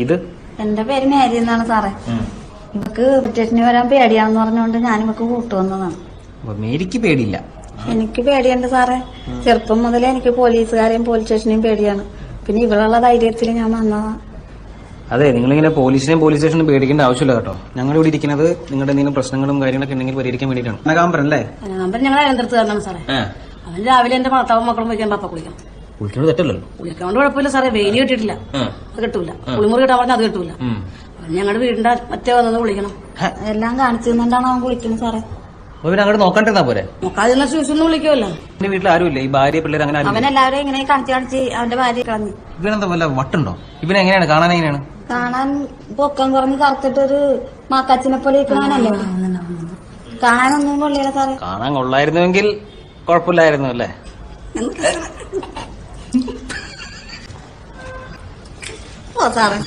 ഇത് എന്റെ പേര് മേരി എന്നാണ് സാറേ. ഇവക്ക് സ്റ്റേഷനിൽ വരാൻ പേടിയാണെന്ന് പറഞ്ഞുകൊണ്ട് ഞാൻ ഇവക്ക് കൂട്ടുവന്നതാണ്. മേരിക്ക് പേടിയില്ല? എനിക്ക് പേടിയുണ്ട് സാറേ. ചെറുപ്പം മുതലേ എനിക്ക് പോലീസുകാരെയും പോലീസ് സ്റ്റേഷനെയും പേടിയാണ്. പിന്നെ ഇവളുള്ള ധൈര്യത്തിൽ ഞാൻ വന്നതാ. അതെ, നിങ്ങളിങ്ങനെ പോലീസ് സ്റ്റേഷനും പേടിക്കേണ്ട ആവശ്യമില്ല കേട്ടോ. ഞങ്ങൾ ഇവിടെ ഇരിക്കുന്നത് നിങ്ങളുടെ എന്തെങ്കിലും പ്രശ്നങ്ങളും കാര്യങ്ങളൊക്കെ ഉണ്ടെങ്കിൽ പരിഹരിക്കാൻ വേണ്ടിയിട്ടാണ്. കനകാമ്പരൻ അല്ലേ? കനകാമ്പരൻ ഞങ്ങൾ അയന്തരത്ത് തരണം സാറേ. അവൻ രാവിലെ എന്റെ ഭർത്താവും മക്കളും വയ്ക്കാൻ പപ്പ കുളിക്കണം. കുളിക്കുന്നത് തെറ്റല്ലോ? കുളിക്കാണ്ട് കുഴപ്പമില്ല സാറേ. വെയില് കിട്ടിയിട്ടില്ല, അത് കിട്ടൂല. കുളിമുറി കിട്ടാൻ പറഞ്ഞാൽ അത് കിട്ടൂല. ഞങ്ങളുടെ വീടിന്റെ മറ്റേ വന്നത് കുളിക്കണം. എല്ലാം കാണിച്ചു തന്നിട്ടാണ് അവൻ കുളിക്കുന്നത് സാറേ. അങ്ങോട്ട് നോക്കാണ്ടിരുന്നാ പോരെ? നോക്കാതിരുന്ന ശൂസൊന്നും വിളിക്കുമല്ലോ. എന്റെ വീട്ടിൽ ആരുമില്ല ഈ ഭാര്യ പിള്ളേർ അങ്ങനെ? അവനെല്ലാവരും ഇങ്ങനെ കാണിച്ച് അവന്റെ ഭാര്യ കളഞ്ഞു. ഇവനെന്താ വല്ല വട്ടുണ്ടോ? ഇവനെങ്ങനെയാണ് കാണാൻ? എങ്ങനെയാണ് കാണാൻ? പൊക്കം കുറഞ്ഞ് കറുത്തിട്ടൊരു മാക്കാച്ചിനെ പോലെ ഇരിക്കണവനല്ലേ. കാണാനൊന്നും കൊള്ളില്ല സാറേ. കാണാൻ കൊള്ളായിരുന്നുവെങ്കിൽ കുഴപ്പമില്ലായിരുന്നു അല്ലേ? ഓ സാറേ.